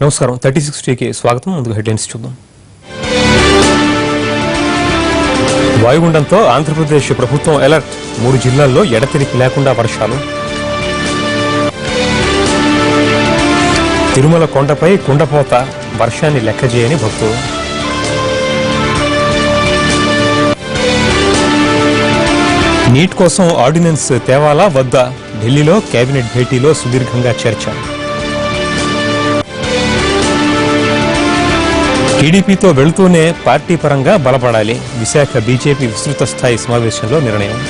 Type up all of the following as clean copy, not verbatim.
నమస్కారం 3060కి స్వాగతం. ముందుగా హెడ్లైన్స్ చూద్దాం. వాయుగుండంతో ఆంధ్రప్రదేశ్ ప్రభుత్వం అలర్ట్. 3 జిల్లాల్లో ఎడతెరిపి లేకుండా వర్షాలు. తిరుమల కొండపై కుండపోత, వర్షాన్ని లెక్క చేయని భక్తులు. నీట్ కోసం ఆర్డినెన్స్ తేవాలా వద్దా? ఢిల్లీలో కేబినెట్ భేటీలో సుదీర్ఘంగా చర్చ. టీడీపీతో వెళుతూనే పార్టీ పరంగా బలపడాలి. విశాఖ బీజేపీ విస్తృత స్థాయి సమావేశంలో నిర్ణయం.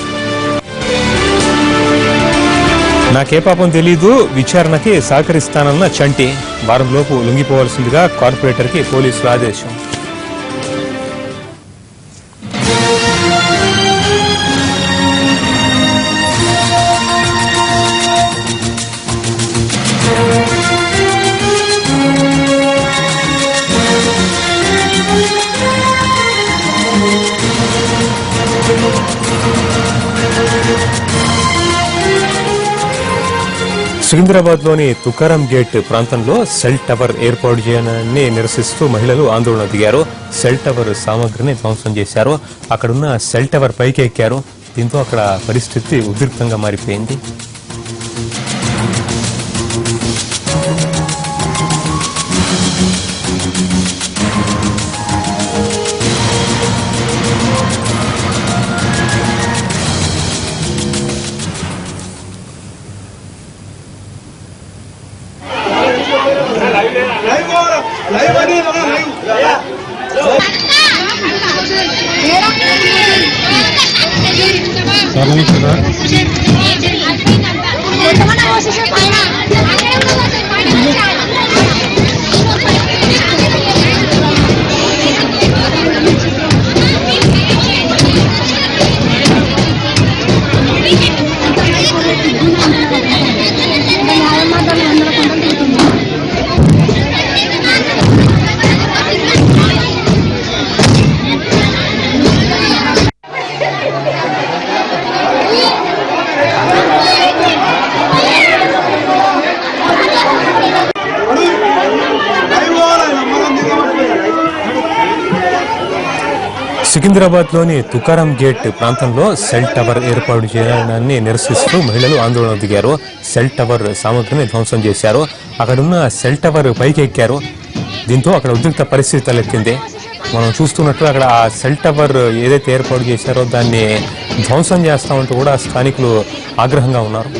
నాకే పాపం తెలీదు, విచారణకి సహకరిస్తానన్న చంటి. వారంలోపు లొంగిపోవాల్సిందిగా కార్పొరేటర్కి పోలీసుల ఆదేశం. సికింద్రాబాద్లోని తుకారాం గేట్ ప్రాంతంలో సెల్ టవర్ ఏర్పాటు చేయాలని నిరసిస్తూ మహిళలు ఆందోళన దిగారు. సెల్ టవర్ సామగ్రిని ధ్వంసం చేశారు. అక్కడున్న సెల్ టవర్ పైకి ఎక్కారు. దీంతో అక్కడ పరిస్థితి ఉద్రిక్తంగా మారిపోయింది. సికింద్రాబాద్లోని తుకారాం గేట్ ప్రాంతంలో సెల్ టవర్ ఏర్పాటు చేయాలని నిరసిస్తూ మహిళలు ఆందోళన దిగారు. సెల్ టవర్ సామగ్రిని ధ్వంసం చేశారు. అక్కడున్న సెల్ టవర్ పైకి ఎక్కారు. దీంతో అక్కడ ఉద్రిక్త పరిస్థితి తలెత్తింది. మనం చూస్తున్నట్లు అక్కడ ఆ సెల్ టవర్ ఏదైతే ఏర్పాటు చేశారో దాన్ని ధ్వంసం చేస్తామంటూ కూడా స్థానికులు ఆగ్రహంగా ఉన్నారు.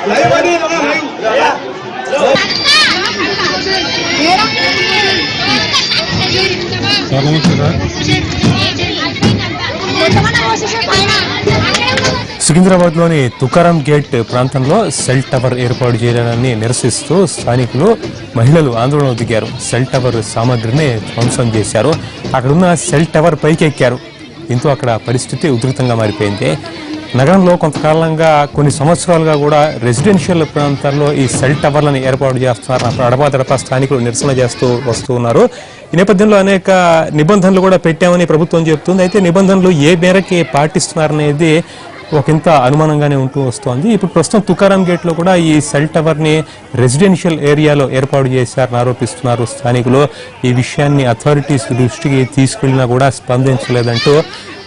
సికింద్రాబాద్ లోని తుకారాం గేట్ ప్రాంతంలో సెల్ టవర్ ఏర్పాటు చేయడాన్ని నిరసిస్తూ స్థానికులు మహిళలు ఆందోళన దిగారు. సెల్ టవర్ సామగ్రిని ధ్వంసం చేశారు. అక్కడున్న సెల్ టవర్ పైకి ఎక్కారు. దీంతో అక్కడ పరిస్థితి ఉధృతంగా మారిపోయింది. నగరంలో కొంతకాలంగా కొన్ని సంవత్సరాలుగా కూడా రెసిడెన్షియల్ ప్రాంతాల్లో ఈ సెల్ టవర్లను ఏర్పాటు చేస్తున్నారు. అడపాదడపా స్థానికులు నిరసన చేస్తూ వస్తూ ఉన్నారు. ఈ నేపథ్యంలో అనేక నిబంధనలు కూడా పెట్టామని ప్రభుత్వం చెబుతుంది. అయితే నిబంధనలు ఏ మేరకి పాటిస్తున్నారనేది ఒకంత అనుమానంగానే ఉంటూ వస్తోంది. ఇప్పుడు ప్రస్తుతం తుకారాం గేట్ లో కూడా ఈ సెల్ టవర్ ని రెసిడెన్షియల్ ఏరియాలో ఏర్పాటు చేశారని ఆరోపిస్తున్నారు స్థానికులు. ఈ విషయాన్ని అథారిటీస్ దృష్టికి తీసుకెళ్లినా కూడా స్పందించలేదంటూ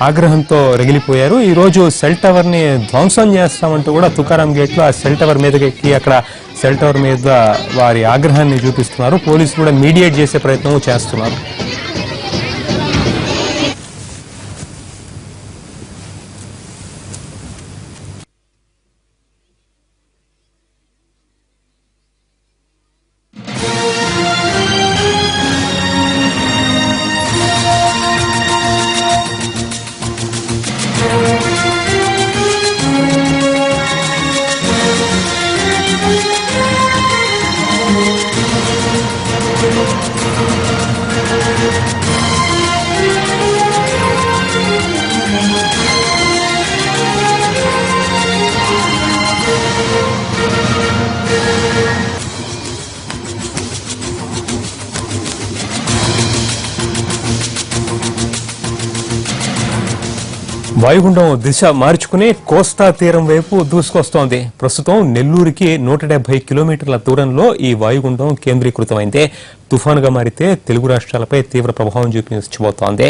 ఆగ్రహంతో రగిలిపోయారు. ఈ రోజు సెల్ టవర్ ని ధ్వంసం చేస్తామంటూ కూడా తుకారాం గేట్ లో ఆ సెల్ టవర్ మీదకి ఎక్కి అక్కడ సెల్ టవర్ మీద వారి ఆగ్రహాన్ని చూపిస్తున్నారు. పోలీసులు కూడా మీడియేట్ చేసే ప్రయత్నం చేస్తున్నారు. వాయుగుండం దిశ మార్చుకుని కోస్తా తీరం వైపు దూసుకొస్తోంది. ప్రస్తుతం నెల్లూరుకి 170 కిలోమీటర్ల దూరంలో ఈ వాయుగుండం కేంద్రీకృతమైంది. తుఫానుగా మారితే తెలుగు రాష్ట్రాలపై తీవ్ర ప్రభావం చూపించబోతోంది.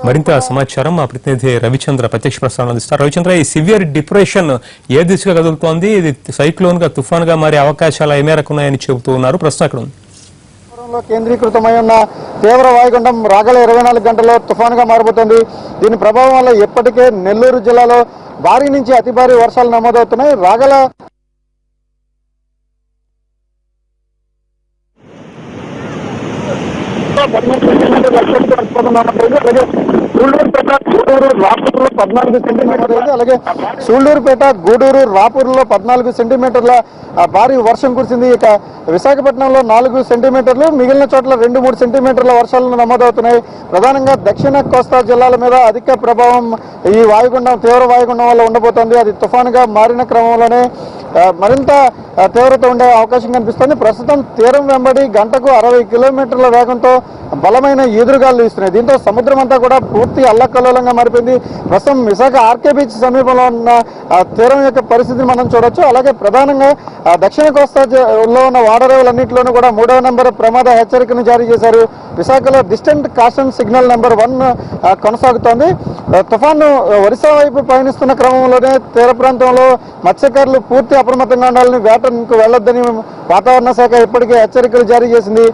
మరింత సమాచారం మా ప్రతినిధి రవిచంద్ర ప్రత్యక్ష ప్రసారం అందిస్తారు. రవిచంద్ర, ఈ సివియర్ డిప్రెషన్ ఏ దిశగా కదులుతోంది? ఇది సైక్లోన్ గా తుఫానుగా మారే అవకాశాలు ఏ మేరకు ఉన్నాయని చెబుతూ ఉన్నారు. ప్రస్తుతం అక్కడ ఉంది. కేంద్రీకృతమై ఉన్న తీవ్ర వాయుగుండం రాగల 24 గంటల్లో తుఫానుగా మారబోతోంది. దీని ప్రభావం వల్ల ఇప్పటికే నెల్లూరు జిల్లాలో భారీ నుంచి అతి భారీ వర్షాలు నమోదవుతున్నాయి. రాగల అలాగే సూళ్లూరుపేట, గూడూరు, రాపూర్లో 14 సెంటీమీటర్ల భారీ వర్షం కురిసింది. ఇక విశాఖపట్నంలో 4 సెంటీమీటర్లు, మిగిలిన చోట్ల 2-3 సెంటీమీటర్ల వర్షాలు నమోదవుతున్నాయి. ప్రధానంగా దక్షిణ కోస్తా జిల్లాల మీద అధిక ప్రభావం ఈ వాయుగుండం, తీవ్ర వాయుగుండం వల్ల ఉండబోతోంది. అది తుఫానుగా మారిన క్రమంలోనే మరింత తీవ్రత ఉండే అవకాశం కనిపిస్తోంది. ప్రస్తుతం తీరం వెంబడి గంటకు 60 కిలోమీటర్ల వేగంతో బలమైన ఈదురుగాలు వీస్తున్నాయి. దీంతో సముద్రం అంతా కూడా పూర్తి అల్లకల్లోలంగా మారిపోయింది. ప్రస్తుతం విశాఖ ఆర్కే బీచ్ సమీపంలో ఉన్న తీరం యొక్క పరిస్థితిని మనం చూడొచ్చు. అలాగే ప్రధానంగా దక్షిణ కోస్తాలో ఉన్న వాడరేవులన్నింటిలోనూ కూడా 3వ నెంబర్ ప్రమాద హెచ్చరికను జారీ చేశారు. విశాఖలో డిస్టెంట్ కాషన్ సిగ్నల్ నెంబర్ 1 కొనసాగుతోంది. తుఫాను ఒరిస్సా వైపు పయనిస్తున్న క్రమంలోనే తీర ప్రాంతంలో మత్స్యకారులు పూర్తి అప్రమత్తంగా ఉండాలని, వేటకు వెళ్లొద్దని వాతావరణ శాఖ ఇప్పటికే హెచ్చరికలు జారీ చేసింది.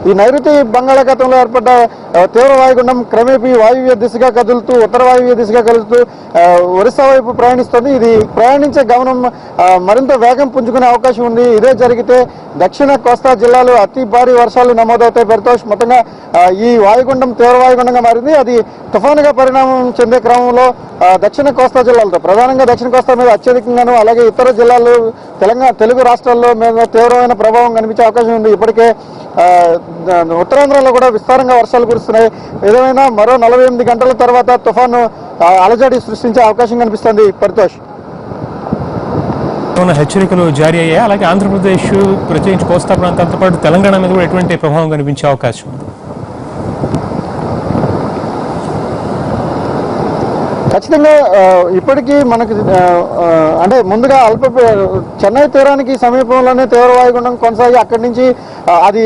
ఈ నైరుతి బంగాళాఖాతంలో ఏర్పడ్డ తీవ్ర వాయుగుండం క్రమేపీ వాయువ్య దిశగా కదులుతూ, ఉత్తర వాయువ్య దిశగా కదులుతూ ఒరిస్సా వైపు ప్రయాణిస్తోంది. ఇది ప్రయాణించే గమనం మరింత వేగం పుంజుకునే అవకాశం ఉంది. ఇదే జరిగితే దక్షిణ కోస్తా జిల్లాలో అతి భారీ వర్షాలు నమోదవుతాయి. పరితోష్, మొత్తంగా ఈ వాయుగుండం తీవ్ర వాయుగుండంగా మారింది. అది తుఫానుగా పరిణామం చెందే క్రమంలో దక్షిణ కోస్తా జిల్లాలతో, ప్రధానంగా దక్షిణ కోస్తా మీద అత్యధికంగాను, అలాగే ఇతర జిల్లాలు, తెలుగు రాష్ట్రాల్లో మీద తీవ్రమైన ప్రభావం కనిపించే అవకాశం ఉంది. ఇప్పటికే ఉత్తరాంధ్రలో కూడా విస్తారంగా వర్షాలు కురుస్తున్నాయి. ఏదేమైనా మరో 48 గంటల తర్వాత తుఫాను అలజడి సృష్టించే అవకాశం కనిపిస్తోంది. పరితోష్, హెచ్చరికలు జారీ అయ్యాయి. అలాగే ఆంధ్రప్రదేశ్, ప్రత్యేకించి కోస్తా ప్రాంతాలతో పాటు తెలంగాణ మీద కూడా ఎటువంటి ప్రభావం కనిపించే అవకాశం ఉంది? ఖచ్చితంగా ఇప్పటికీ మనకు అంటే ముందుగా చెన్నై తీరానికి సమీపంలోనే తీవ్ర వాయుగుండం కొనసాగి అక్కడి నుంచి అది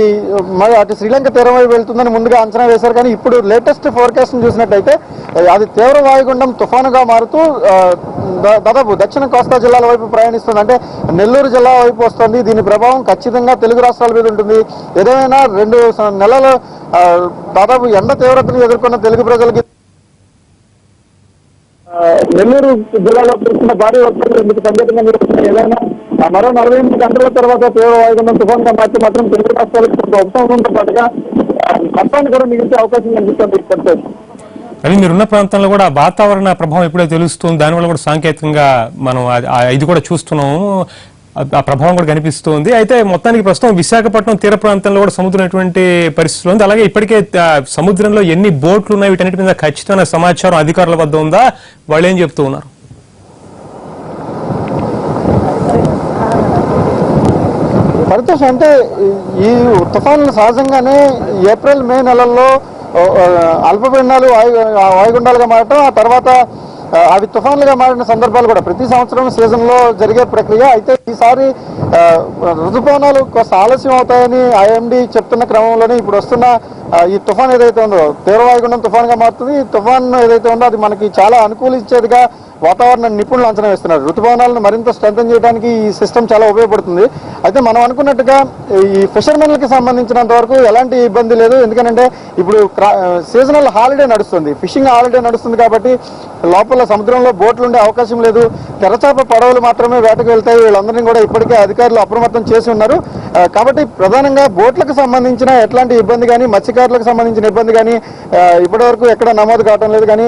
మరి అటు శ్రీలంక తీరం వైపు వెళ్తుందని ముందుగా అంచనా వేశారు. కానీ ఇప్పుడు లేటెస్ట్ ఫోర్కాస్ట్ని చూసినట్టయితే అది తీవ్ర వాయుగుండం తుఫానుగా మారుతూ దాదాపు దక్షిణ కోస్తా జిల్లాల వైపు ప్రయాణిస్తుంది. అంటే నెల్లూరు జిల్లా వైపు వస్తుంది. దీని ప్రభావం ఖచ్చితంగా తెలుగు రాష్ట్రాల మీద ఉంటుంది. ఏదేమైనా 2 నెలలు దాదాపు ఎండ తీవ్రతను ఎదుర్కొన్న తెలుగు ప్రజలకి నెల్లూరు జిల్లాలో కురుస్తున్న భారీ వర్షాలు ఎందుకు సంఘటనగా నిర్వహిస్తున్నాయి. ఏదైనా మరో 48 గంటల తర్వాత తీవ్ర వాయుగుండం తుఫాన్గా మార్చి మాత్రం తెలుగు రాష్ట్రాలకు కొంత ఉపశమనంతో పాటుగా నష్టాన్ని కూడా మిగిల్చే అవకాశం కనిపిస్తుంది. అది మీరున్న ప్రాంతంలో కూడా వాతావరణ ప్రభావం ఎప్పుడో తెలుస్తుంది, దానివల్ల కూడా సాంకేతికంగా మనం ఇది కూడా చూస్తున్నాము, ఆ ప్రభావం కూడా కనిపిస్తుంది. అయితే మొత్తానికి ప్రస్తుతం విశాఖపట్నం తీర ప్రాంతంలో కూడా సముద్రం ఎటువంటి పరిస్థితులు ఉంది, అలాగే ఇప్పటికే సముద్రంలో ఎన్ని బోట్లు ఉన్నాయి వీటన్నిటి మీద ఖచ్చితమైన సమాచారం అధికారుల వద్ద ఉందా, వాళ్ళు ఏం చెప్తూ ఉన్నారు? పరితోష్, అంటే ఈ తుఫాన్లు సహజంగానే ఏప్రిల్ మే నెలల్లో అల్పపీడనాలు వాయుగుండాలుగా మారటం, ఆ తర్వాత అవి తుఫాన్లుగా మారిన సందర్భాలు కూడా ప్రతి సంవత్సరం సీజన్లో జరిగే ప్రక్రియ. అయితే ఈసారి ఋతుపవనాలు కొంత ఆలస్యం అవుతాయని ఐఎండీ చెప్తున్న క్రమంలోనే ఇప్పుడు వస్తున్న ఈ తుఫాన్ ఏదైతే ఉందో తీవ్ర వాయుగుండం తుఫాన్గా మారుతుంది. ఈ తుఫాన్ ఏదైతే ఉందో అది మనకి చాలా అనుకూలించేదిగా వాతావరణ నిపుణులు అంచనా వేస్తున్నారు. ఋతుపవనాలను మరింత స్ట్రెంథన్ చేయడానికి ఈ సిస్టమ్ చాలా ఉపయోగపడుతుంది. అయితే మనం అనుకున్నట్టుగా ఈ ఫిషర్మెన్లకి సంబంధించినంత వరకు ఎలాంటి ఇబ్బంది లేదు, ఎందుకంటే ఇప్పుడు సీజనల్ హాలిడే నడుస్తుంది, ఫిషింగ్ హాలిడే నడుస్తుంది కాబట్టి లోపల సముద్రంలో బోట్లు ఉండే అవకాశం లేదు. తెరచాప పడవలు మాత్రమే వేటకు వెళ్తాయి. వీళ్ళందరినీ కూడా ఇప్పటికే అధికారులు అప్రమత్తం చేసి ఉన్నారు. కాబట్టి ప్రధానంగా బోట్లకు సంబంధించిన ఎట్లాంటి ఇబ్బంది కానీ మత్స్యకారులకు సంబంధించిన ఇబ్బంది కానీ ఇప్పటివరకు ఎక్కడ నమోదు కావడం లేదు. కానీ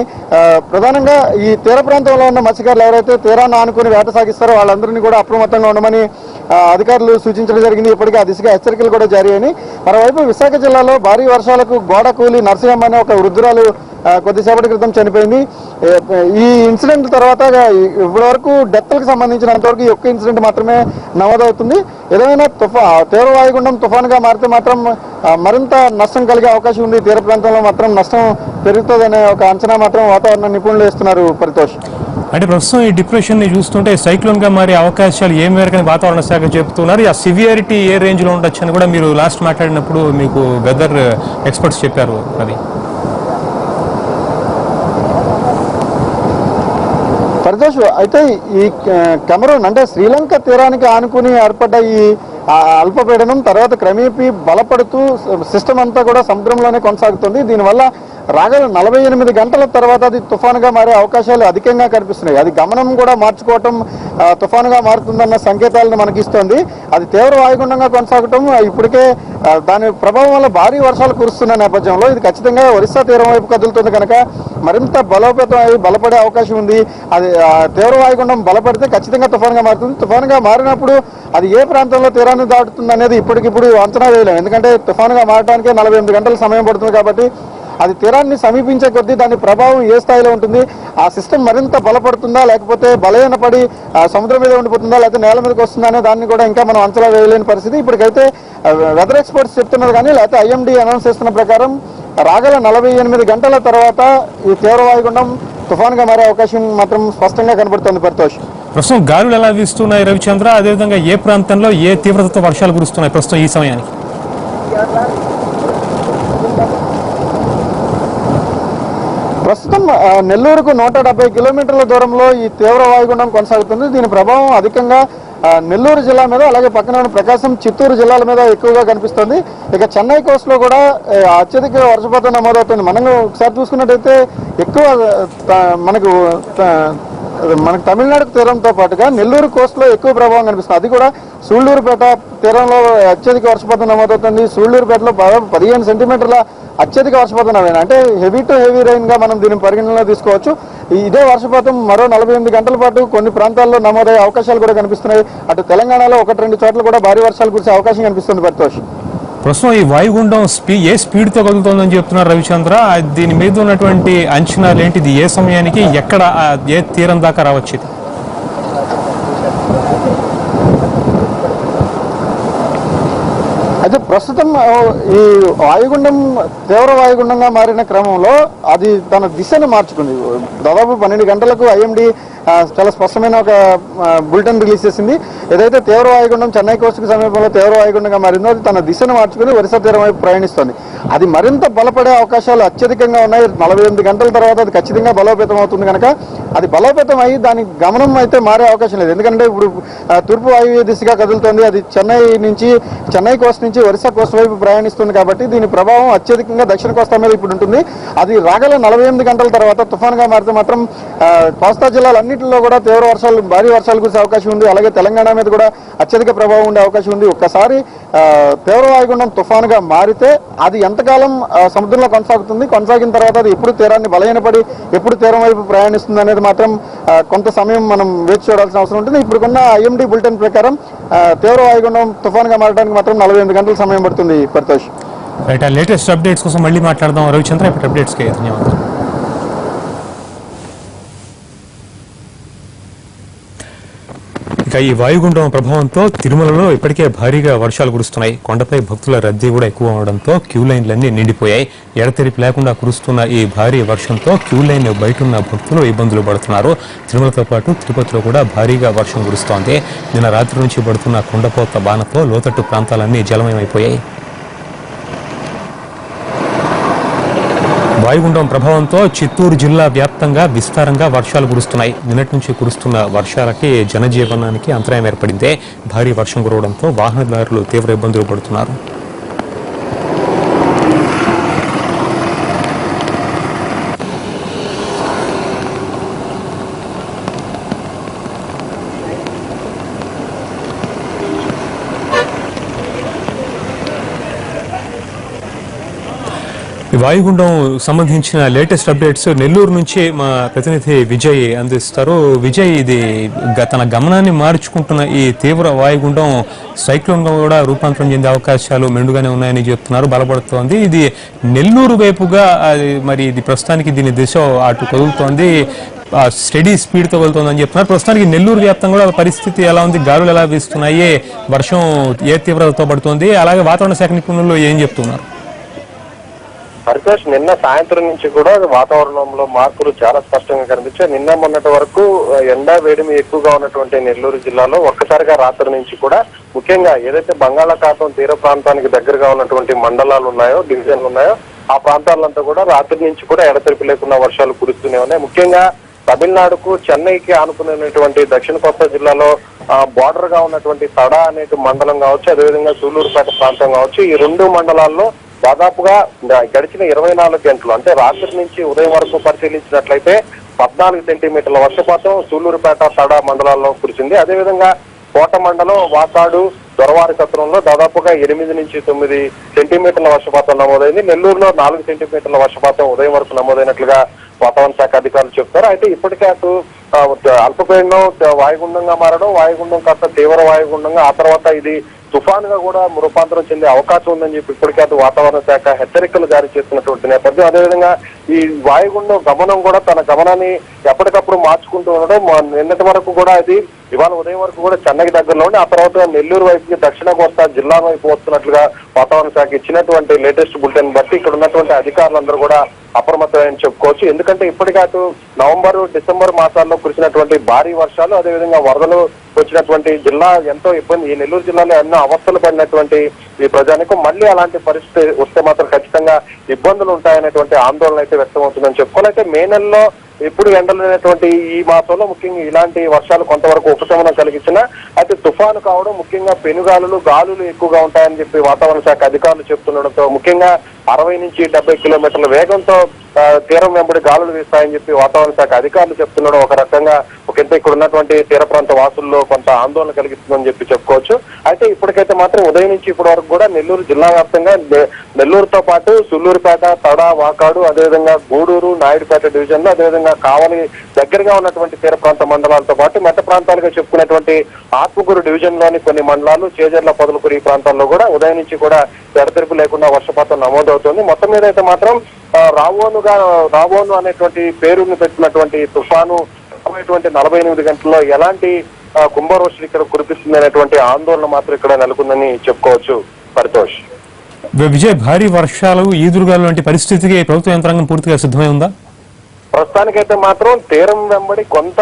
ప్రధానంగా ఈ తీర ప్రాంతంలో ఉన్న మత్స్యకారులు ఎవరైతే తీరాన్ని ఆనుకుని వేట సాగిస్తారో వాళ్ళందరినీ కూడా అప్రమత్తంగా ఉండమని అధికారులు సూచించడం జరిగింది. ఇప్పటికే ఆ దిశగా హెచ్చరికలు కూడా జారీ అయినాయి. మరోవైపు విశాఖ జిల్లాలో భారీ వర్షాలకు గోడ కూలి నరసింహమ్మ అనే ఒక వృద్ధురాలు కొద్దిసేపటి క్రితం చనిపోయింది. ఈ ఇన్సిడెంట్ తర్వాత ఇప్పటి వరకు డెత్లకు సంబంధించినంతవరకు ఈ ఒక్క ఇన్సిడెంట్ మాత్రమే నమోదవుతుంది. ఏదైనా తీవ్ర వాయుగుండం తుఫాన్గా మారితే మాత్రం మరింత నష్టం కలిగే అవకాశం ఉంది. తీర ప్రాంతంలో మాత్రం నష్టం పెరుగుతుందనే ఒక అంచనా మాత్రం వాతావరణ నిపుణులు వేస్తున్నారు. పరితోష్, అంటే ప్రస్తుతం ఈ డిప్రెషన్ ని చూస్తుంటే సైక్లోన్ గా మారే అవకాశాలు ఏ మేరకని వాతావరణ శాఖ చెప్తున్నారు. ఆ సివియారిటీ ఏ రేంజ్ లో ఉండొచ్చు అని కూడా మీరు లాస్ట్ మాట్లాడినప్పుడు మీకు వెదర్ ఎక్స్పర్ట్స్ చెప్పారు. అది పరితోష్, అయితే ఈ కెమెరూన్ అంటే శ్రీలంక తీరానికి ఆనుకుని ఏర్పడ్డ ఈ అల్పపీడనం తర్వాత క్రమేపీ బలపడుతూ సిస్టమ్ అంతా కూడా సముద్రంలోనే కొనసాగుతుంది. దీనివల్ల రాగల 48 గంటల తర్వాత అది తుఫానుగా మారే అవకాశాలు అధికంగా కనిపిస్తున్నాయి. అది గమనం కూడా మార్చుకోవటం తుఫానుగా మారుతుందన్న సంకేతాలను మనకిస్తోంది. అది తీవ్ర వాయుగుండంగా కొనసాగటం ఇప్పటికే దాని ప్రభావం వల్ల భారీ వర్షాలు కురుస్తున్న నేపథ్యంలో ఇది ఖచ్చితంగా ఒరిస్సా తీరం వైపు కదులుతుంది కనుక మరింత బలోపేతం అయి బలపడే అవకాశం ఉంది. అది తీవ్ర వాయుగుండం బలపడితే ఖచ్చితంగా తుఫానుగా మారుతుంది. తుఫానుగా మారినప్పుడు అది ఏ ప్రాంతంలో తీరాన్ని దాటుతుంది అనేది ఇప్పటికిప్పుడు అంచనా వేయలేము, ఎందుకంటే తుఫానుగా మారడానికే 48 గంటల సమయం పడుతుంది. కాబట్టి అది తీరాన్ని సమీపించే కొద్దీ దాని ప్రభావం ఏ స్థాయిలో ఉంటుంది, ఆ సిస్టమ్ మరింత బలపడుతుందా లేకపోతే బలహీనపడి సముద్రం మీద ఉండిపోతుందా లేకపోతే నేల మీదకి వస్తుందా అనే దాన్ని కూడా ఇంకా మనం అంచనా వేయలేని పరిస్థితి. ఇప్పటికైతే వెదర్ ఎక్స్పర్ట్స్ చెప్తున్నారు కానీ లేకపోతే ఐఎండీ అనౌన్స్ చేస్తున్న ప్రకారం రాగల 48 గంటల తర్వాత ఈ తీవ్ర వాయుగుండం తుఫాన్గా మారే అవకాశం మాత్రం స్పష్టంగా కనబడుతోంది. పరితోష్, ప్రస్తుతం గాలులు ఎలా వీస్తున్నాయి రవిచంద్ర, అదేవిధంగా ఏ ప్రాంతంలో ఏ తీవ్రతతో వర్షాలు కురుస్తున్నాయి ప్రస్తుతం ఈ సమయానికి? ప్రస్తుతం నెల్లూరుకు 170 కిలోమీటర్ల దూరంలో ఈ తీవ్ర వాయుగుండం కొనసాగుతుంది. దీని ప్రభావం అధికంగా నెల్లూరు జిల్లా మీద అలాగే పక్కన ఉన్న ప్రకాశం చిత్తూరు జిల్లాల మీద ఎక్కువగా కనిపిస్తుంది. ఇక చెన్నై కోస్ట్లో కూడా అత్యధిక వర్షపాతం నమోదవుతుంది. మనం ఒకసారి చూసుకున్నట్టయితే ఎక్కువ మనకు తమిళనాడు తీరంతో పాటుగా నెల్లూరు కోస్ట్లో ఎక్కువ ప్రభావం కనిపిస్తుంది. అది కూడా సూళ్లూరుపేట తీరంలో అత్యధిక వర్షపాతం నమోదవుతుంది. సూళ్లూరుపేటలో 15 సెంటీమీటర్ల అత్యధిక వర్షపాతం నమోదైంది. అంటే హెవీ టు హెవీ రైన్ గా మనం దీన్ని పరిగణనలో తీసుకోవచ్చు. ఇదే వర్షపాతం మరో 48 గంటల పాటు కొన్ని ప్రాంతాల్లో నమోదయ్యే అవకాశాలు కూడా కనిపిస్తున్నాయి. అటు తెలంగాణలో 1-2 చోట్ల కూడా భారీ వర్షాలు కురిసే అవకాశం కనిపిస్తుంది. పరితోష్, ప్రస్తుతం ఈ వాయుగుండం ఏ స్పీడ్తో కదులుతోందని చెప్తున్నారు రవిచంద్ర, దీని మీద ఉన్నటువంటి అంచనాలు ఏంటిది, ఏ సమయానికి ఎక్కడ ఏ తీరం దాకా రావచ్చు? అయితే ప్రస్తుతం ఈ వాయుగుండం తీవ్ర వాయుగుండంగా మారిన క్రమంలో అది తన దిశను మార్చుకుంది. దాదాపు 12 గంటలకు ఐఎండీ చాలా స్పష్టమైన ఒక బులెటిన్ రిలీజ్ చేసింది. ఏదైతే తీవ్ర వాయుగుండం చెన్నై కోస్టుకు సమీపంలో తీవ్ర వాయుగుండంగా మారిందో అది తన దిశను మార్చుకుని ఒరిస్సా తీరం వైపు ప్రయాణిస్తోంది. అది మరింత బలపడే అవకాశాలు అత్యధికంగా ఉన్నాయి. 48 గంటల తర్వాత అది ఖచ్చితంగా బలోపేతం అవుతుంది కనుక అది బలోపేతం అయ్యి దాని గమనం అయితే మారే అవకాశం లేదు. ఎందుకంటే ఇప్పుడు తూర్పు వాయువ్య దిశగా కదులుతోంది. అది చెన్నై కోస్ట్ నుంచి ఒరిస్సా కోస్ట్ వైపు ప్రయాణిస్తుంది కాబట్టి దీని ప్రభావం అత్యధికంగా దక్షిణ కోస్తా మీద ఇప్పుడు ఉంటుంది. అది రాగల 48 గంటల తర్వాత తుఫాన్గా మారితే మాత్రం కోస్తా జిల్లాలన్నింటినీ స్టేట్లలో కూడా తీవ్ర వర్షాలు, భారీ వర్షాలు కురిసే అవకాశం ఉంది. అలాగే తెలంగాణ మీద కూడా అత్యధిక ప్రభావం ఉండే అవకాశం ఉంది. ఒక్కసారి తీవ్ర వాయుగుండం తుఫానుగా మారితే అది ఎంతకాలం సముద్రంలో కొనసాగిన తర్వాత అది ఎప్పుడు తీరాన్ని బలహీనపడి ఎప్పుడు తీరం వైపు ప్రయాణిస్తుంది అనేది మాత్రం కొంత సమయం మనం వేచి చూడాల్సిన అవసరం ఉంటుంది. ఇప్పుడున్న IMD బులెటిన్ ప్రకారం తీవ్ర వాయుగుండం తుఫానుగా మారడానికి మాత్రం 48 గంటల సమయం పడుతుంది. పరితోష్, రైట్, లేటెస్ట్ అప్డేట్స్ కోసం మళ్ళీ మాట్లాడదాం రవిచంద్ర. ఇప్పుడు అప్డేట్స్కి ధన్యవాదాలు. ఇక ఈ వాయుగుండం ప్రభావంతో తిరుమలలో ఇప్పటికే భారీగా వర్షాలు కురుస్తున్నాయి. కొండపై భక్తుల రద్దీ కూడా ఎక్కువ అవడంతో క్యూ లైన్లన్నీ నిండిపోయాయి. ఎడతెరిపి లేకుండా కురుస్తున్న ఈ భారీ వర్షంతో క్యూ లైన్ బయటున్న భక్తులు ఇబ్బందులు పడుతున్నారు. తిరుమలతో పాటు తిరుపతిలో కూడా భారీగా వర్షం కురుస్తోంది. నిన్న రాత్రి నుంచి పడుతున్న కొండపోత బాణతో లోతట్టు ప్రాంతాలన్నీ జలమయమైపోయాయి. వాయుగుండం ప్రభావంతో చిత్తూరు జిల్లా వ్యాప్తంగా విస్తారంగా వర్షాలు కురుస్తున్నాయి. నిన్నటి నుంచి కురుస్తున్న వర్షాలకి జనజీవనానికి అంతరాయం ఏర్పడింది. భారీ వర్షం కురవడంతో వాహనదారులు తీవ్ర ఇబ్బందులు పడుతున్నారు. వాయుగుండం సంబంధించిన లేటెస్ట్ అప్డేట్స్ నెల్లూరు నుంచి మా ప్రతినిధి విజయ్ అందిస్తారు. విజయ్, ఇది తన గమనాన్ని మార్చుకుంటున్న ఈ తీవ్ర వాయుగుండం సైక్లోన్గా కూడా రూపాంతరం చెందే అవకాశాలు మెండుగానే ఉన్నాయని చెప్తున్నారు, బలపడుతోంది. ఇది నెల్లూరు వైపుగా మరి ఇది ప్రస్తుతానికి దీని దిశ అటు కదులుతోంది, స్టడీ స్పీడ్తో వెళ్తుందని చెప్తున్నారు. ప్రస్తుతానికి నెల్లూరు వ్యాప్తంగా కూడా పరిస్థితి ఎలా ఉంది, గాలులు ఎలా వీస్తున్నాయి, వర్షం ఏ తీవ్రతతో పడుతోంది, అలాగే వాతావరణ శాఖ నిపుణులు ఏం చెప్తున్నారు? హరికేష్, నిన్న సాయంత్రం నుంచి కూడా వాతావరణంలో మార్పులు చాలా స్పష్టంగా కనిపించాయి. నిన్న మొన్నటి వరకు ఎండ వేడిమి ఎక్కువగా ఉన్నటువంటి నెల్లూరు జిల్లాలో ఒక్కసారిగా రాత్రి నుంచి కూడా ముఖ్యంగా ఏదైతే బంగాళాఖాతం తీర ప్రాంతానికి దగ్గరగా ఉన్నటువంటి మండలాలు ఉన్నాయో, డివిజన్లు ఉన్నాయో, ఆ ప్రాంతాలంతా కూడా రాత్రి నుంచి కూడా ఎడతెరిపి లేకుండా వర్షాలు కురుస్తూనే ఉన్నాయి. ముఖ్యంగా తమిళనాడుకు చెన్నైకి ఆనుకునేటువంటి దక్షిణ కోస్తా జిల్లాలో బార్డర్ గా ఉన్నటువంటి తడ అనే మండలం కావచ్చు, అదేవిధంగా సూళ్లూరుపేట ప్రాంతం కావచ్చు, ఈ రెండు మండలాల్లో దాదాపుగా గడిచిన 24 గంటలు అంటే రాత్రి నుంచి ఉదయం వరకు పరిశీలించినట్లయితే 14 సెంటీమీటర్ల వర్షపాతం సూళ్లూరుపేట తడ మండలాల్లో కురిసింది. అదేవిధంగా కోట మండలం వాకాడు దొరవారి సత్రంలో దాదాపుగా 8 నుంచి 9 సెంటీమీటర్ల వర్షపాతం నమోదైంది. నెల్లూరులో 4 సెంటీమీటర్ల వర్షపాతం ఉదయం వరకు నమోదైనట్లుగా వాతావరణ శాఖ అధికారులు చెప్తారు. అయితే ఇప్పటికే అటు అల్పపీడనం వాయుగుండంగా మారడం, వాయుగుండం కాస్త తీవ్ర వాయుగుండంగా ఆ తర్వాత ఇది తుఫానుగా కూడా రూపాంతరం చెందే అవకాశం ఉందని చెప్పి ఇప్పటికే అటు వాతావరణ శాఖ హెచ్చరికలు జారీ చేస్తున్నటువంటి నేపథ్యం. అదేవిధంగా ఈ వాయుగుండం గమనం కూడా తన గమనాన్ని ఎప్పటికప్పుడు మార్చుకుంటూ ఉండడం, నిన్నటి వరకు కూడా అది ఇవాళ ఉదయం వరకు కూడా చెన్నైకి దగ్గరలో ఉండి ఆ తర్వాత నెల్లూరు వైపుకి దక్షిణ కోస్తా జిల్లా వైపు వస్తున్నట్లుగా వాతావరణ శాఖ ఇచ్చినటువంటి లేటెస్ట్ బులెటిన్ బట్టి ఇక్కడ ఉన్నటువంటి అధికారులందరూ కూడా అప్రమత్తమని చెప్పుకోవచ్చు. ఎందుకంటే ఇప్పటికే అటు నవంబర్, డిసెంబర్ మాసాల్లో కురిసినటువంటి భారీ వర్షాలు, అదేవిధంగా వరదలు వచ్చినటువంటి జిల్లా ఎంతో ఇబ్బంది, ఈ నెల్లూరు జిల్లాలో ఎన్నో అవస్థలు పడినటువంటి ఈ ప్రజానికి మళ్ళీ అలాంటి పరిస్థితి వస్తే మాత్రం ఖచ్చితంగా ఇబ్బందులు ఉంటాయనేటువంటి ఆందోళన అయితే వ్యక్తమవుతుందని చెప్పుకోవాలి. అయితే మే నెలలో ఎప్పుడు ఎండలు లేనటువంటి ఈ మాసంలో ముఖ్యంగా ఇలాంటి వర్షాలు కొంతవరకు ఉపశమనం కలిగించినా అయితే తుఫాను కావడం, ముఖ్యంగా పెనుగాలులు, గాలులు ఎక్కువగా ఉంటాయని చెప్పి వాతావరణ శాఖ అధికారులు చెప్తుండడంతో ముఖ్యంగా 60 నుంచి 70 కిలోమీటర్ల వేగంతో తీరం వెంబడి గాలులు వీస్తాయని చెప్పి వాతావరణ శాఖ అధికారులు చెప్తుండడం ఒక రకంగా ఒకంత ఇక్కడ ఉన్నటువంటి తీర ప్రాంత వాసుల్లో కొంత ఆందోళన కలిగిస్తుందని చెప్పి చెప్పుకోవచ్చు. అయితే ఇప్పటికైతే మాత్రం ఉదయం నుంచి ఇప్పటి వరకు కూడా నెల్లూరు జిల్లా వ్యాప్తంగా నెల్లూరుతో పాటు సుళ్లూరుపేట, తడ, వాకాడు, అదేవిధంగా గూడూరు, నాయుడుపేట డివిజన్లు, అదేవిధంగా కావలి దగ్గరగా ఉన్నటువంటి తీర ప్రాంత మండలాలతో పాటు మెట్ట ప్రాంతాలుగా చెప్పుకునేటువంటి ఆత్మకూరు డివిజన్ లోని కొన్ని మండలాలు, చేజర్ల, పొదలకూరు ఈ ప్రాంతాల్లో కూడా ఉదయం నుంచి కూడా ఎడతెరిపి లేకుండా వర్షపాతం నమోదవుతుంది. మొత్తం మీద అయితే మాత్రం రావోను అనేటువంటి పేరుని పెట్టినటువంటి తుఫాను 48 గంటల్లో ఎలాంటి కుంభవృష్టి ఇక్కడ కురిపిస్తుంది అనేటువంటి ఆందోళన మాత్రం ఇక్కడ నెలకొందని చెప్పుకోవచ్చు. పరితోష్, విజయ్, భారీ వర్షాలు, ఈదురుగాలు లాంటి పరిస్థితికి ప్రభుత్వ యంత్రాంగం పూర్తిగా సిద్ధమై ఉందా? ప్రస్తుతానికైతే మాత్రం తీరం వెంబడి కొంత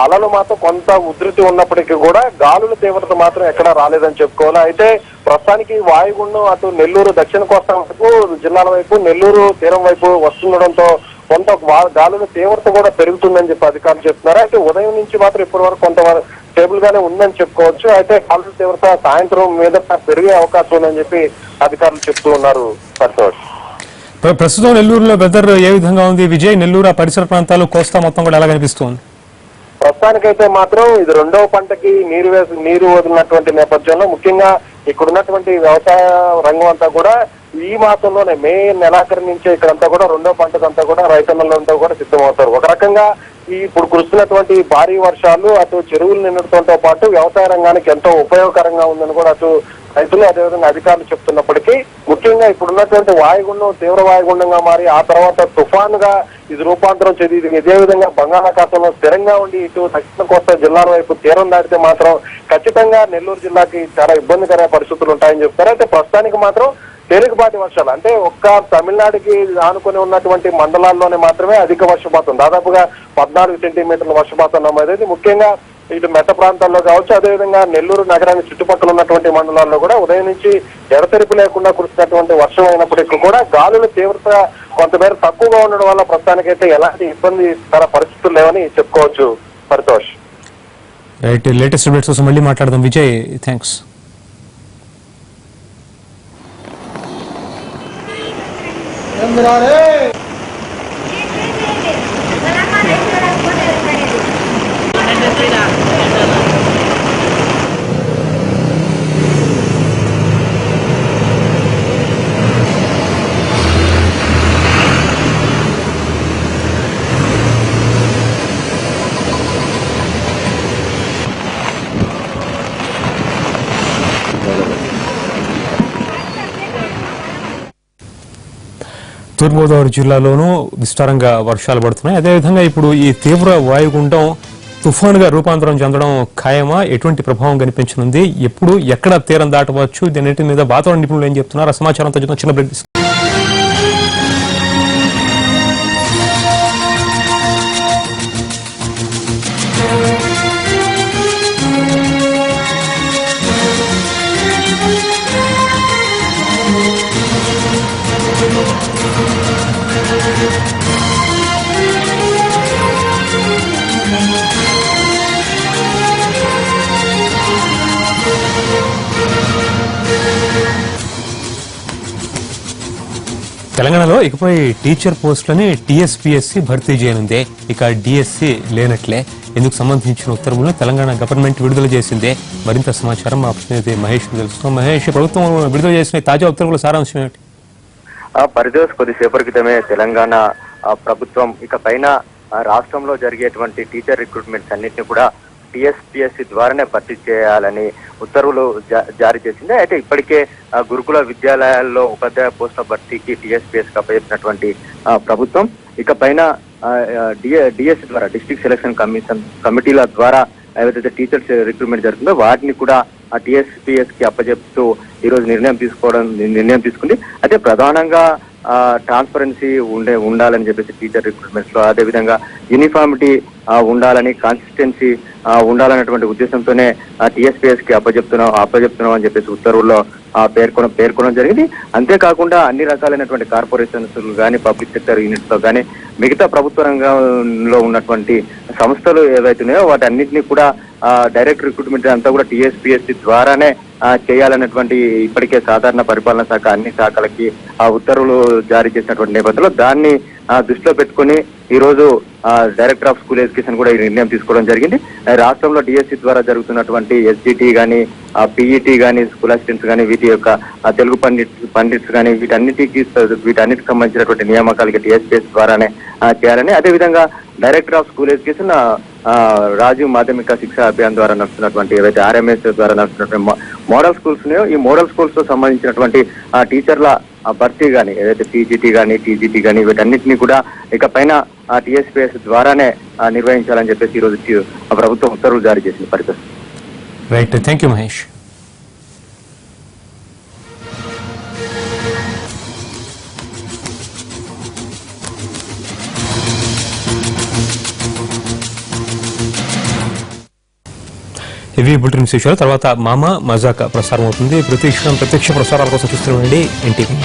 అలలు మాత్రం కొంత ఉధృతి ఉన్నప్పటికీ కూడా గాలుల తీవ్రత మాత్రం ఎక్కడా రాలేదని చెప్పుకోవాలి. అయితే ప్రస్తుతానికి వాయుగుండం అటు నెల్లూరు దక్షిణ కోస్తా వైపు జిల్లాల వైపు, నెల్లూరు తీరం వైపు వస్తుండడంతో కొంత గాలుల తీవ్రత కూడా పెరుగుతుందని చెప్పి అధికారులు చెప్తున్నారు. అయితే ఉదయం నుంచి మాత్రం ఇప్పటి వరకు కొంత స్టేబుల్ గానే ఉందని చెప్పుకోవచ్చు. అయితే గాలుల తీవ్రత సాయంత్రం మీద పెరిగే అవకాశం ఉందని చెప్పి అధికారులు చెప్తూ ఉన్నారు. సంతోష్, ప్రస్తుతం నెల్లూరులో వెదర్ ఏ విధంగా ఉంది విజయ్? నెల్లూరు ఆ పరిసర ప్రాంతాలు, కోస్తా మొత్తం కూడా ఎలా కనిపిస్తుంది? ప్రస్తుతానికైతే మాత్రం ఇది రెండవ పంటకి నీరు వదిలినటువంటి నేపథ్యంలో ముఖ్యంగా ఇక్కడ ఉన్నటువంటి వ్యవసాయ రంగం అంతా కూడా ఈ మాసంలోనే మే నెలాఖరు నుంచే ఇక్కడంతా కూడా రెండో పంటకంతా కూడా రైతన్నలంతా కూడా సిద్ధమవుతారు. ఒక రకంగా ఇప్పుడు కురుస్తున్నటువంటి భారీ వర్షాలు అటు చెరువులు నిండటంతో పాటు వ్యవసాయ రంగానికి ఎంతో ఉపయోగకరంగా ఉందని కూడా అటు రైతులు అదేవిధంగా అధికారులు చెప్తున్నప్పటికీ ముఖ్యంగా ఇప్పుడున్నటువంటి వాయుగుండం తీవ్ర వాయుగుండంగా మారి ఆ తర్వాత తుఫానుగా ఇది రూపాంతరం చెంది ఇదే విధంగా బంగాళాఖాతంలో స్థిరంగా ఉండి ఇటు దక్షిణ కోస్తా జిల్లాల వైపు తీరం దాటితే మాత్రం ఖచ్చితంగా నెల్లూరు జిల్లాకి చాలా ఇబ్బందికర పరిస్థితులు ఉంటాయని చెప్తారు. అయితే ప్రస్తుతానికి మాత్రం తేలికపాటి వర్షాలు అంటే ఒక్క తమిళనాడుకి ఆనుకుని ఉన్నటువంటి మండలాల్లోనే మాత్రమే అధిక వర్షపాతం, దాదాపుగా 14 సెంటీమీటర్ల వర్షపాతం నమోదైంది. ముఖ్యంగా ఇటు మెట్ట ప్రాంతాల్లో కావచ్చు, అదేవిధంగా నెల్లూరు నగరానికి చుట్టుపక్కల ఉన్నటువంటి మండలాల్లో కూడా ఉదయం నుంచి ఎడతెరిపి లేకుండా కురిసినటువంటి వర్షం అయినప్పటికీ కూడా గాలుల తీవ్రత కొంతమేర తక్కువగా ఉండడం వల్ల ప్రస్తుతానికైతే ఎలాంటి ఇబ్బందికర పరిస్థితులు లేవని చెప్పుకోవచ్చు. పరితోష్. రైట్, లేటెస్ట్ అప్డేట్స్ కోసం మళ్ళీ మాట్లాడదాం. విజయ్, థ్యాంక్స్. తూర్పుగోదావరి జిల్లాలోనూ విస్తారంగా వర్షాలు పడుతున్నాయి. అదేవిధంగా ఇప్పుడు ఈ తీవ్ర వాయుగుండం తుఫానుగా రూపాంతరం చెందడం ఖాయమా? ఎటువంటి ప్రభావం కనిపించనుంది? ఎప్పుడు ఎక్కడ తీరం దాటవచ్చు? దీనిటి మీద వాతావరణ నిపుణులు ఏం చెప్తున్నారు? ఆ సమాచారంతో చూద్దాం. చిన్న బ్రేక్. తెలంగాణలో ఇకపై టీచర్ పోస్టులని టీఎస్పీఎస్సీ భర్తీ చేయనుందే. ఇక డిఎస్సీ లేనట్లే. ఇందుకు సంబంధించిన ఉత్తర్వులను తెలంగాణ గవర్నమెంట్ విడుదల చేసిందే. మరింత సమాచారం మా ప్రతినిధి మహేష్ తెలుసుకున్నాం. మహేష్, ప్రభుత్వం విడుదల చేసిన తాజా ఉత్తర్వుల సారాంశం ఏమిటి? పరిదోష్, కొద్దిసేపటి క్రితమే తెలంగాణ ప్రభుత్వం ఇక పైన రాష్ట్రంలో జరిగేటువంటి టీచర్ రిక్రూట్మెంట్స్ అన్నింటినీ కూడా టీఎస్పీఎస్సీ ద్వారానే భర్తీ చేయాలని ఉత్తర్వులు జారీ చేసింది. అయితే ఇప్పటికే గురుకుల విద్యాలయాల్లో ఉపాధ్యాయ పోస్టుల భర్తీకి టీఎస్పీఎస్సీ అప్పచెప్పినటువంటి ప్రభుత్వం ఇక పైన డిఎస్సీ ద్వారా డిస్ట్రిక్ట్ సెలక్షన్ కమిటీల ద్వారా ఏదైతే టీచర్స్ రిక్రూట్మెంట్ జరుగుతుందో వాటిని కూడా ఆ టీఎస్పీఎస్సీ కి అప్పచెప్తూ ఈ రోజు నిర్ణయం తీసుకుంది. అయితే ప్రధానంగా ట్రాన్స్పరెన్సీ ఉండాలని చెప్పేసి టీచర్ రిక్రూట్మెంట్స్ లో, అదేవిధంగా యూనిఫార్మిటీ ఉండాలని, కన్సిస్టెన్సీ ఉండాలనేటువంటి ఉద్దేశంతోనే టీఎస్పీఎస్సీ కి అప్పచెప్తున్నాం అని చెప్పేసి ఉత్తర్వుల్లో పేర్కొనడం జరిగింది. అంతేకాకుండా అన్ని రకాలైనటువంటి కార్పొరేషన్స్ కానీ, పబ్లిక్ సెక్టర్ యూనిట్స్ లో కానీ, మిగతా ప్రభుత్వ రంగంలో ఉన్నటువంటి సంస్థలు ఏవైతున్నాయో వాటి అన్నింటినీ కూడా డైరెక్ట్ రిక్రూట్మెంట్ అంతా కూడా టీఎస్పీఎస్సీ ద్వారానే చేయాలన్నటువంటి ఇప్పటికే సాధారణ పరిపాలనా శాఖ అన్ని శాఖలకి ఆ ఉత్తర్వులు జారీ చేసినటువంటి నేపథ్యంలో దాన్ని దృష్టిలో పెట్టుకుని ఈ రోజు డైరెక్టర్ ఆఫ్ స్కూల్ ఎడ్యుకేషన్ కూడా ఈ నిర్ణయం తీసుకోవడం జరిగింది. రాష్ట్రంలో డిఎస్సీ ద్వారా జరుగుతున్నటువంటి ఎస్జిటి కానీ, పిఈటి కానీ, స్కూల్ అసిస్టెంట్స్ కానీ, వీటి యొక్క తెలుగు పండిట్స్ కానీ వీటన్నిటికి సంబంధించినటువంటి నియామకాలకి టీఎస్పీఎస్సీ ద్వారానే చేయాలని, అదేవిధంగా director of school education Rajiv Madhyamik Shiksha Abhiyan ద్వారా నడుస్తున్నటువంటి ఏవైతే ఆర్ఎంఎస్ ద్వారా నడుస్తున్నటువంటి మోడల్ స్కూల్స్ ఉన్నాయో ఈ మోడల్ స్కూల్స్ తో సంబంధించినటువంటి టీచర్ల భర్తీ కానీ, ఏదైతే పీజీటీ కానీ, టీజీటీ కానీ వీటన్నిటిని కూడా ఇక పైన టీఎస్పీఎస్ ద్వారానే నిర్వహించాలని చెప్పేసి ఈ రోజు ప్రభుత్వం ఉత్తర్వులు జారీ చేసింది. పరిస్థితి రైట్, థ్యాంక్ యూ మహేష్. ఇవి బులెటిన్ విశేషాలు. తర్వాత మామా మజాకా ప్రసారం అవుతుంది. ప్రతి క్షణం ప్రత్యక్ష ప్రసారాల కోసం చూస్తూ ఉండండి ఎన్టీవీ.